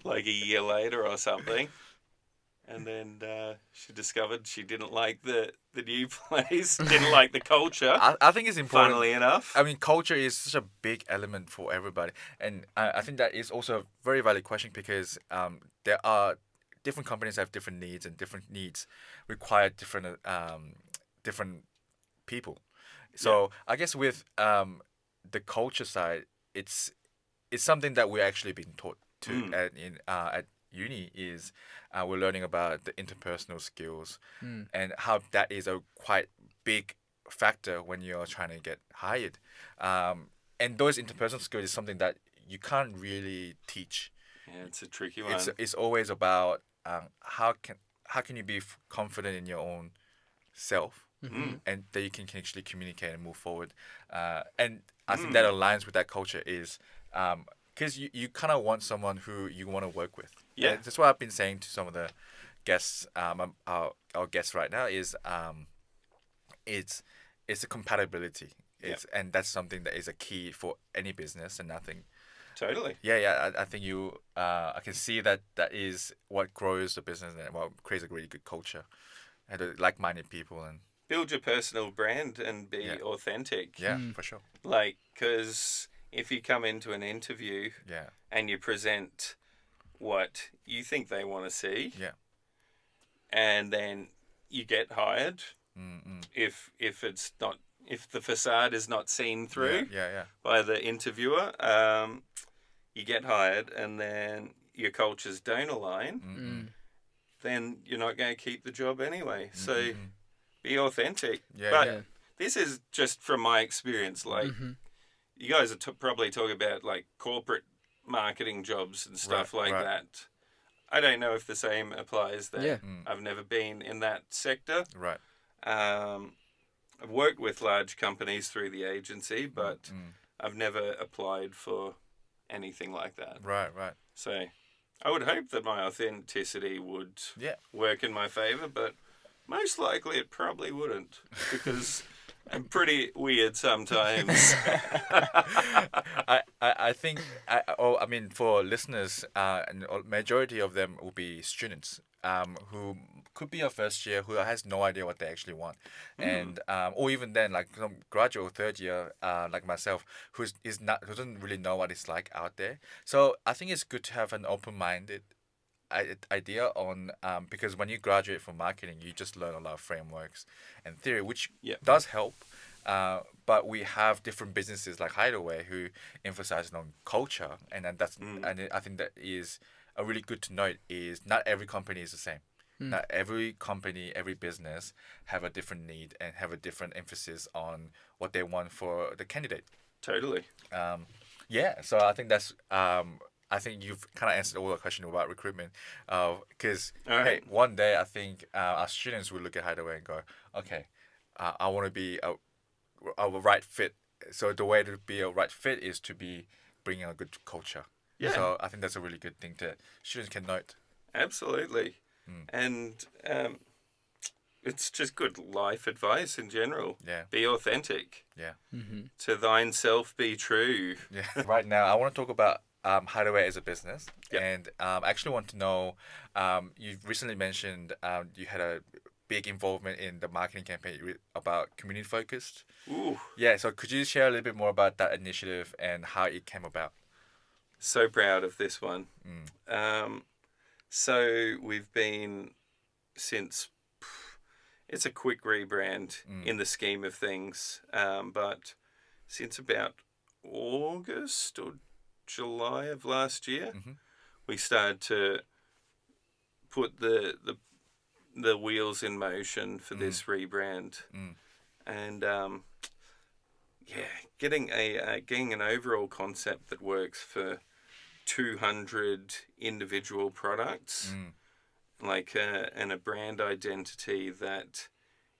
like a year later or something. And then she discovered she didn't like the new place, didn't like the culture. I think it's important. Funnily enough. I mean, culture is such a big element for everybody. And I think that is also a very valid question because there are different companies have different needs, and different needs require different different people. So I guess with the culture side, it's something that we're actually being taught to at uni is we're learning about the interpersonal skills and how that is a quite big factor when you're trying to get hired. And those interpersonal skills is something that you can't really teach. Yeah, it's a tricky one. It's always about how can you be confident in your own self and that you can actually communicate and move forward. And I think that aligns with that culture is because you kind of want someone who you want to work with. Yeah. And that's what I've been saying to some of the guests, our guests right now is it's a compatibility. And that's something that is a key for any business, and nothing. Totally. Yeah. I think I can see that is what grows the business and what creates a really good culture, and like-minded people and build your personal brand and be authentic. Yeah, for sure. Like, because if you come into an interview and you present what you think they want to see, and then you get hired, if the facade is not seen through by the interviewer, you get hired, and then your cultures don't align, then you're not going to keep the job anyway. So be authentic. This is just from my experience. Like, you guys are probably talking about like corporate marketing jobs and stuff that. I don't know if the same applies there. I've never been in that sector. Right. I've worked with large companies through the agency, but I've never applied for anything like that. Right. So I would hope that my authenticity would work in my favor, but most likely it probably wouldn't, because I'm pretty weird sometimes. I think, I mean, for listeners, and majority of them will be students who could be a first year who has no idea what they actually want, and or even then, like some graduate or third year, like myself, who doesn't really know what it's like out there. So I think it's good to have an open-minded idea on because when you graduate from marketing, you just learn a lot of frameworks and theory, which does help. But we have different businesses like Hideaway who emphasize on culture, and then and I think that is a really good to note is not every company is the same. Not every company, every business have a different need and have a different emphasis on what they want for the candidate. Totally. So I think that's I think you've kind of answered all the question about recruitment, because hey, one day I think our students will look at Hideaway and go, okay, I want to be a right fit. So the way to be a right fit is to be bringing a good culture. Yeah. So I think that's a really good thing to students can note. Absolutely, and it's just good life advice in general. Yeah. Be authentic. Yeah. To thine self be true. Yeah. Right now, I want to talk about Hideaway as a business, and I actually want to know. You recently mentioned you had a big involvement in the marketing campaign about community focused. Ooh. Yeah. So could you share a little bit more about that initiative and how it came about? So proud of this one. So we've been since. It's a quick rebrand in the scheme of things, but since about August or July of last year, we started to put the wheels in motion for this rebrand, and getting an overall concept that works for 200 individual products and a brand identity that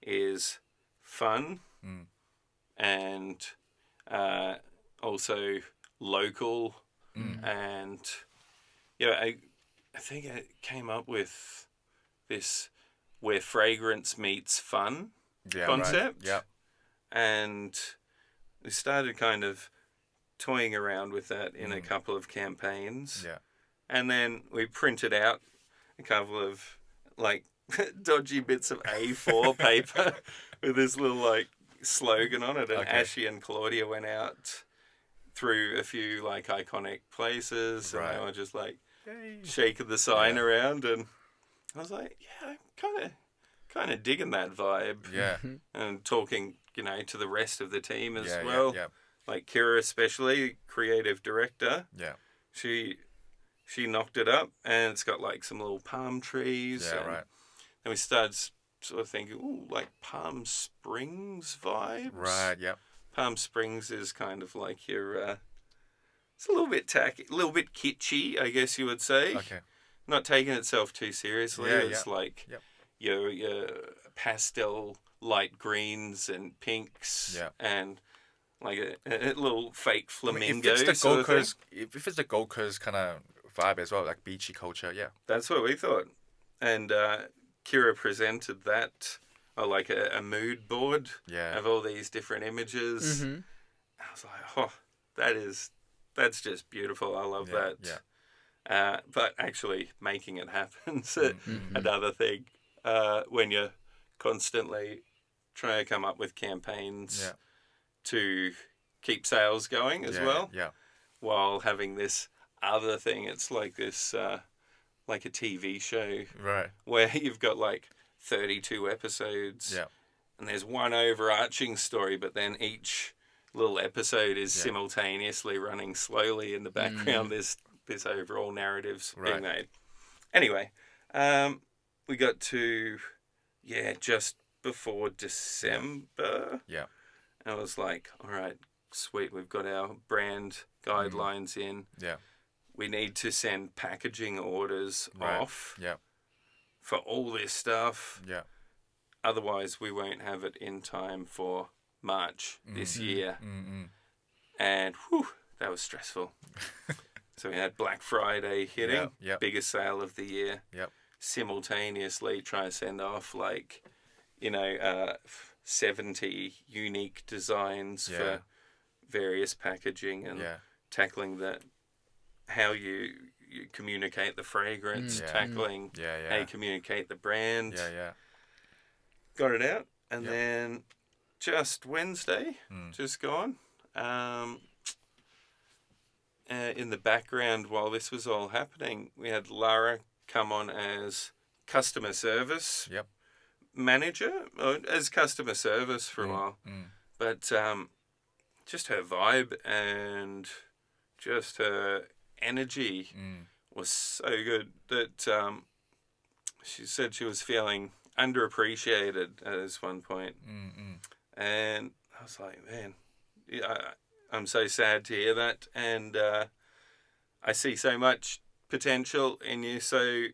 is fun and also local. And I think I came up with this where fragrance meets fun concept. Right. Yeah. And we started kind of toying around with that in a couple of campaigns. Yeah. And then we printed out a couple of like dodgy bits of A4 paper with this little like slogan on it. And Ashley and Claudia went out through a few like iconic places and they were just like shaking the sign around, and I was like, yeah, I'm kind of digging that vibe. Yeah. And talking, to the rest of the team as Yeah, well. yeah. Like Kira especially, creative director. Yeah. She knocked it up, and it's got like some little palm trees. Yeah, right. And we started sort of thinking, ooh, like Palm Springs vibes. Right, yeah. Palm Springs is kind of like your, it's a little bit tacky, a little bit kitschy, I guess you would say. Okay. Not taking itself too seriously. Yeah, It's like your pastel light greens and pinks and like a little fake flamingo. If it's the Gold Coast kind of vibe as well, like beachy culture, That's what we thought. And Kira presented that. Like a mood board of all these different images. I was like, that's just beautiful. I love that. Yeah. But actually making it happen is another thing. When you're constantly trying to come up with campaigns to keep sales going as well, while having this other thing. It's like this, like a TV show, right? Where you've got like 32 episodes, and there's one overarching story, but then each little episode is simultaneously running slowly in the background. This overall narrative's being made. Anyway, we got to just before December. Yeah. I was like, all right, sweet, we've got our brand guidelines in. Yeah. We need to send packaging orders off. Yeah. For all this stuff. Yeah. Otherwise, we won't have it in time for March this year. And that was stressful. So we had Black Friday hitting, biggest sale of the year. Yep. Simultaneously try to send off 70 unique designs for various packaging and tackling that, how you communicate the fragrance, tackling how you communicate the brand. Got it out, and then just Wednesday, just gone. In the background while this was all happening, we had Lara come on as customer service manager, or as customer service for a while. But just her vibe and just her energy was so good that she said she was feeling underappreciated at one point. And I was like, man, I'm so sad to hear that. And I see so much potential in you. So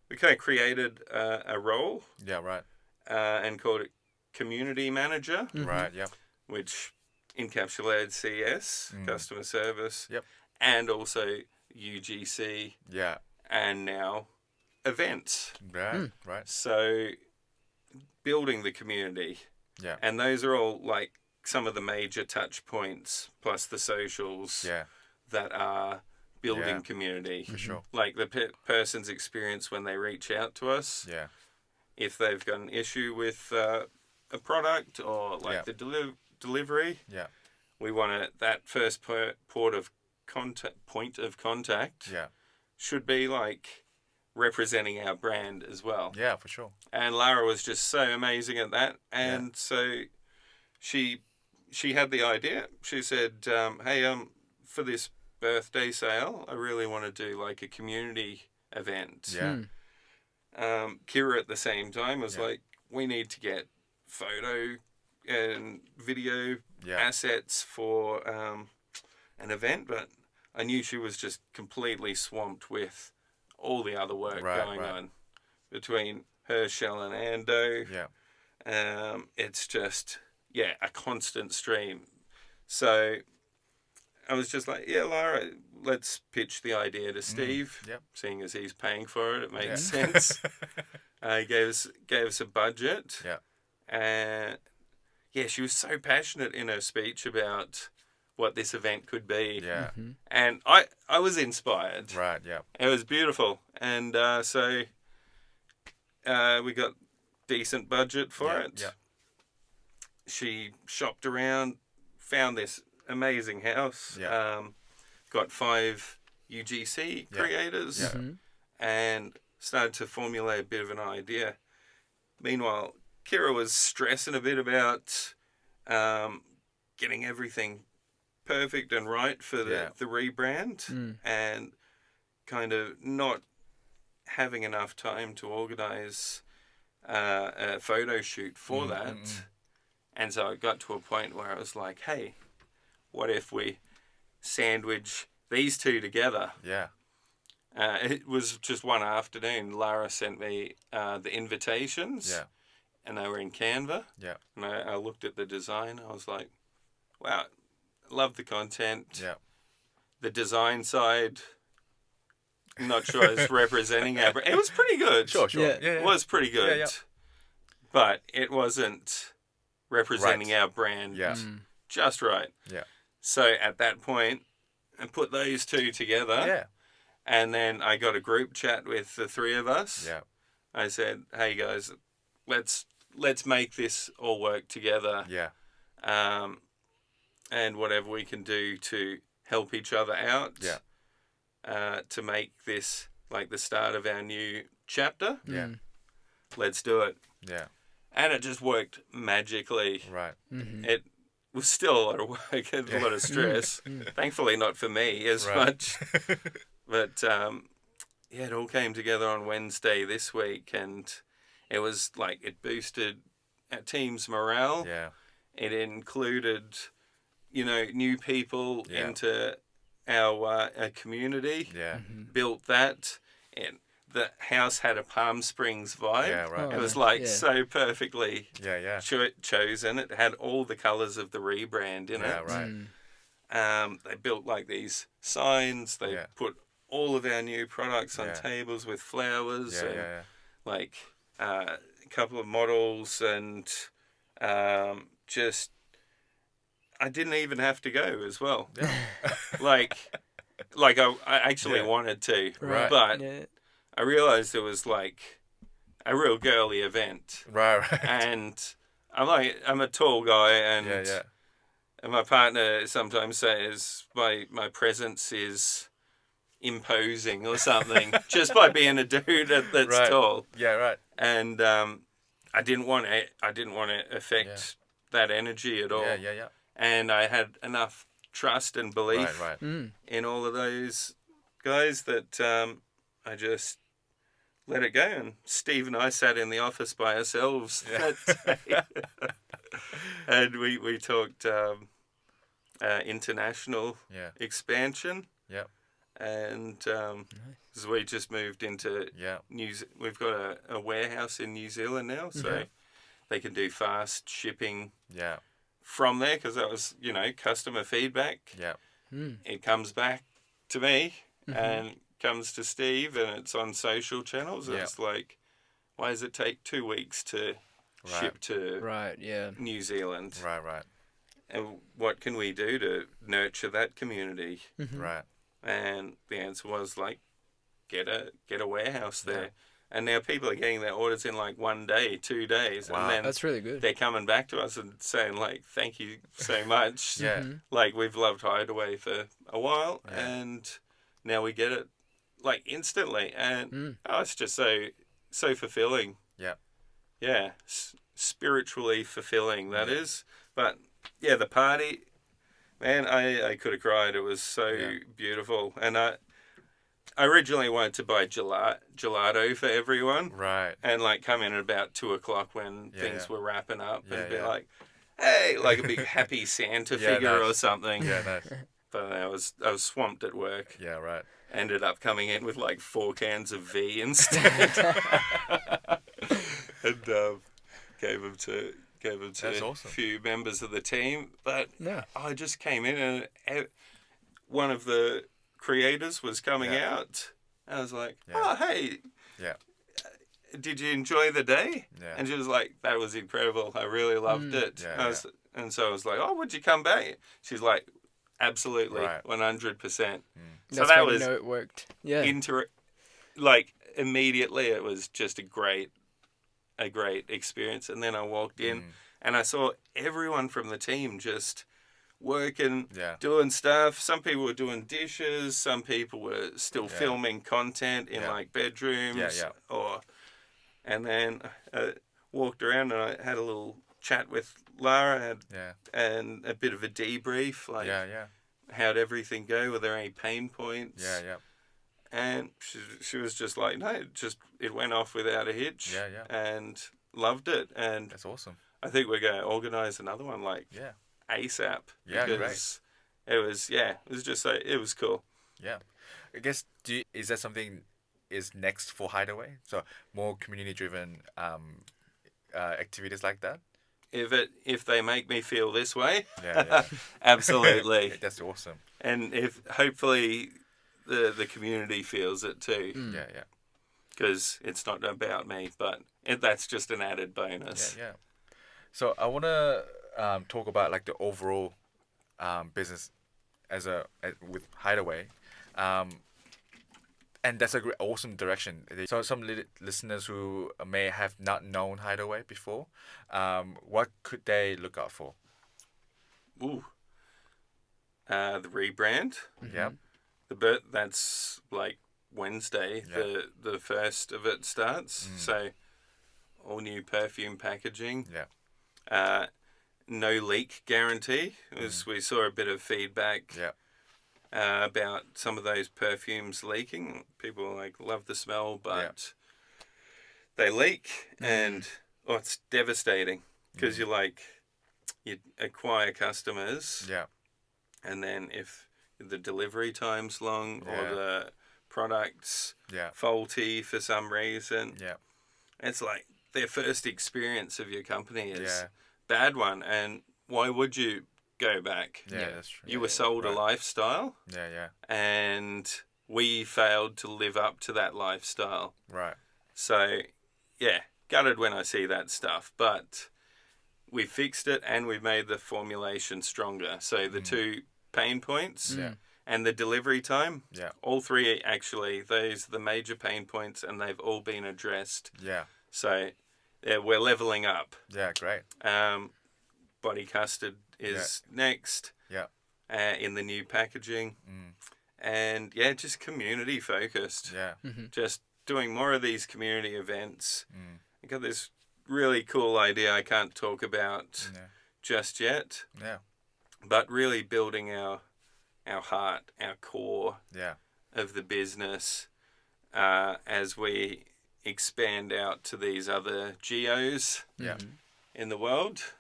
we kind of created a role. Yeah, right. And called it community manager. Right, yeah. Which encapsulated CS, customer service. Yep. And also UGC. Yeah. And now events. Right, right. So building the community. Yeah. And those are all like some of the major touch points plus the socials that are building community. For sure. Like the person's experience when they reach out to us. Yeah. If they've got an issue with a product or like the delivery. Yeah. We want that first point of contact should be like representing our brand as well. Yeah, for sure. And Lara was just so amazing at that. And so she had the idea. She said, hey, for this birthday sale, I really want to do like a community event. Yeah. Kira at the same time was like, we need to get photo and video assets for an event, but I knew she was just completely swamped with all the other work going on. between Herschel and Ando. Yeah. It's just, a constant stream. So I was just like, yeah, Lara, let's pitch the idea to Steve. Yep. Seeing as he's paying for it, it makes Yeah. sense. He gave us a budget. Yeah. And she was so passionate in her speech about what this event could be. Yeah. And I was inspired. Right. Yeah. It was beautiful. And so we got decent budget for it. Yeah. She shopped around, found this amazing house. Yeah. Got 5 UGC creators. Yeah. And started to formulate a bit of an idea. Meanwhile, Kira was stressing a bit about getting everything perfect and right for the rebrand, and kind of not having enough time to organise a photo shoot for that. And so I got to a point where I was like, hey, what if we sandwich these two together? Yeah. It was just one afternoon. Lara sent me the invitations. Yeah. And they were in Canva. Yeah. And I looked at the design. I was like, wow, love the content. Yeah. The design side, I'm not sure it's representing our brand. It was pretty good. Sure. Yeah. It was pretty good. Yeah. But it wasn't representing our brand Yeah. just right. Yeah. So at that point, I put those two together. Yeah. And then I got a group chat with the 3 of us. Yeah. I said, hey guys, let's make this all work together. Yeah. And whatever we can do to help each other out. Yeah. To make this like the start of our new chapter. Yeah. Let's do it. Yeah. And it just worked magically. Right. It was still a lot of work and a lot of stress. Thankfully not for me as much. But it all came together on Wednesday this week, and it was like it boosted our team's morale. Yeah. It included, new people Yeah. into our community. Yeah. Built that, and the house had a Palm Springs vibe. Yeah. Right. It was nice. like Yeah. so perfectly Yeah. chosen. It had all the colours of the rebrand in Yeah. it. Right. They built like these signs. They Yeah. put all of our new products on Yeah. tables with flowers Yeah. and Yeah. like a couple of models, and just I didn't even have to go as well. Yeah. like I actually Yeah. wanted to, Right. but Yeah. I realized it was like a real girly event, Right. and I'm a tall guy, and Yeah. and my partner sometimes says my presence is imposing or something just by being a dude that's Right. tall. Yeah. Right. And I didn't want to affect that energy at all. Yeah. And I had enough trust and belief Right. in all of those guys that I just let it go. And Steve and I sat in the office by ourselves that day. And we talked international Yeah. expansion. Yep. And so we just moved into Yeah. we've got a warehouse in New Zealand now, so they can do fast shipping Yeah. from there, because that was customer feedback. Yeah. It comes back to me and comes to Steve, and it's on social channels. And Yeah. it's like, why does it take 2 weeks to ship to Right. Yeah. New Zealand? Right. And what can we do to nurture that community? Right. And the answer was like, get a warehouse there. And now people are getting their orders in like 1 day, 2 days. Wow. And then That's really good. they're coming back to us and saying like, thank you so much. Yeah. Like, we've loved Hideaway for a while, Yeah. and now we get it like instantly. And it's just so fulfilling. Yeah. Yeah. Spiritually fulfilling, that is. But yeah, the party, man, I could have cried. It was so beautiful. And I originally wanted to buy gelato for everyone. Right. And like come in at about 2:00 when things yeah. were wrapping up, and be Yeah. like, hey, like a big happy Santa Yeah, figure nice. or something. Yeah. Nice. But I was swamped at work. Yeah. Right. ended up coming in with like 4 cans of V instead. And gave them to That's awesome. a few members of the team. But Yeah. I just came in and one of the creators was coming out. I was like, oh, hey. Yeah. Did you enjoy the day? Yeah. And she was like, that was incredible. I really loved it. And so I was like, oh, would you come back? She's like, absolutely, 100%. So That's that when was you know it worked. Yeah. like immediately it was just a great experience. And then I walked in and I saw everyone from the team just working, doing stuff. Some people were doing dishes. Some people were still filming content in like bedrooms. And then walked around and I had a little chat with Lara and a bit of a debrief. Like, how'd everything go? Were there any pain points? And she was just like, no, it went off without a hitch. And loved it. And that's awesome. I think we're going to organise another one like ASAP. Because it was cool. Yeah. I guess, is that something is next for Hideaway? So more community-driven activities like that? If they make me feel this way, absolutely. That's awesome. And if hopefully the community feels it too. Because it's not about me, but that's just an added bonus. So I want to talk about like the overall business with Hideaway. And that's a awesome direction. So some listeners who may have not known Hideaway before, what could they look out for? Ooh. The rebrand. That's like Wednesday. The first of it starts. So all new perfume packaging. No leak guarantee. We saw a bit of feedback. About some of those perfumes leaking. People like love the smell, but they leak, and it's devastating because you acquire customers, and then if the delivery time's long or the product's faulty for some reason, it's like their first experience of your company is bad one, and why would you go back? That's true. You were sold a lifestyle. And we failed to live up to that lifestyle. So, gutted when I see that stuff. But we fixed it and we made the formulation stronger. So the 2 pain points and the delivery time, all 3 actually, those are the major pain points and they've all been addressed. So we're leveling up. Great. Body custard is next in the new packaging. And just community focused. Just doing more of these community events. I got this really cool idea I can't talk about just yet. But really building our heart, our core of the business as we expand out to these other geos in the world.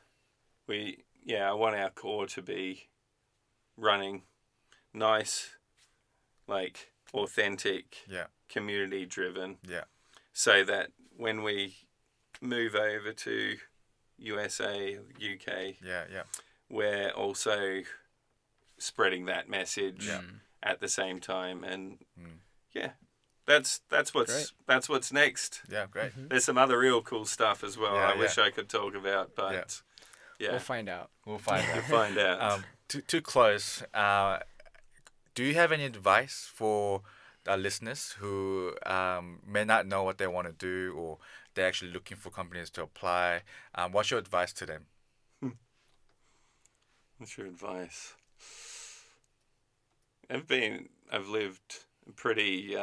I want our core to be running nice, like authentic, community driven. So that when we move over to USA, UK, we're also spreading that message at the same time. And that's what's next. Great. There's some other real cool stuff as well. I wish I could talk about, but we'll find out. We'll find out. We'll find out. To close, do you have any advice for our listeners who may not know what they want to do, or they're actually looking for companies to apply? What's your advice to them? What's your advice? I've lived a pretty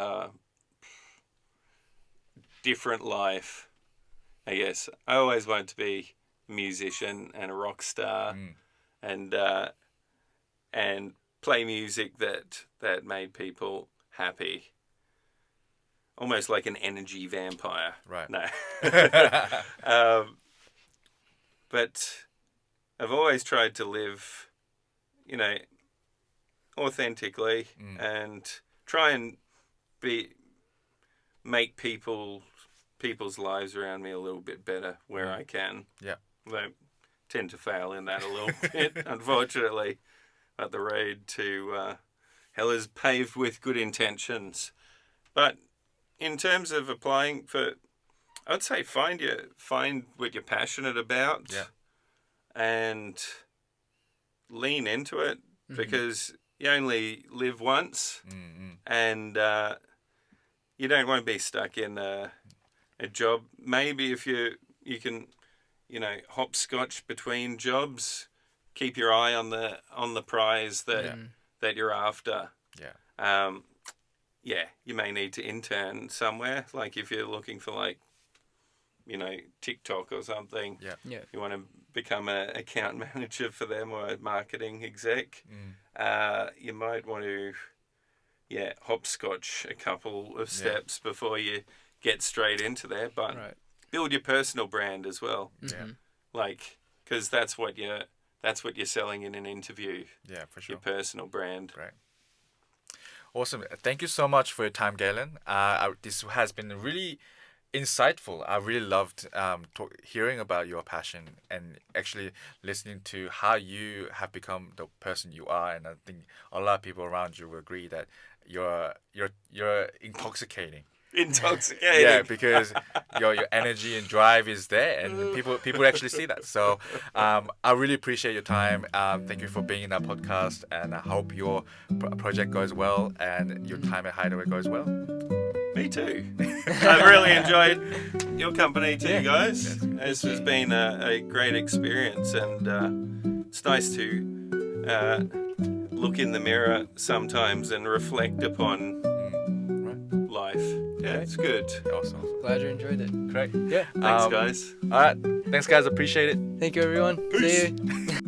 different life, I guess. I always wanted to be a musician and a rock star, and play music that made people happy. Almost like an energy vampire. No. But I've always tried to live, authentically and try and make people's lives around me a little bit better where I can. Yeah. I tend to fail in that a little bit, unfortunately. But the road to hell is paved with good intentions. But in terms of applying for, I'd say find what you're passionate about, and lean into it, because you only live once, and you don't want to be stuck in a job. Maybe if you can, hopscotch between jobs, keep your eye on the prize that you're after. You may need to intern somewhere, like if you're looking for TikTok or something. You want to become an account manager for them or a marketing exec. You might want to hopscotch a couple of steps before you get straight into there, but build your personal brand as well. Because that's what you're selling in an interview. For sure. Your personal brand. Right. Awesome. Thank you so much for your time, Galen. This has been really insightful. I really loved hearing about your passion and actually listening to how you have become the person you are. And I think a lot of people around you will agree that you're intoxicating. Intoxicating. Because your energy and drive is there, and people actually see that. So I really appreciate your time. Thank you for being in our podcast, and I hope your project goes well and your time at Hideaway goes well. Me too. I've really enjoyed your company too, guys. This has been a great experience, and it's nice to look in the mirror sometimes and reflect upon life. It's good. Awesome. Glad you enjoyed it. Great. Thanks, guys. All right. Thanks, guys. Appreciate it. Thank you, everyone. Peace. See you.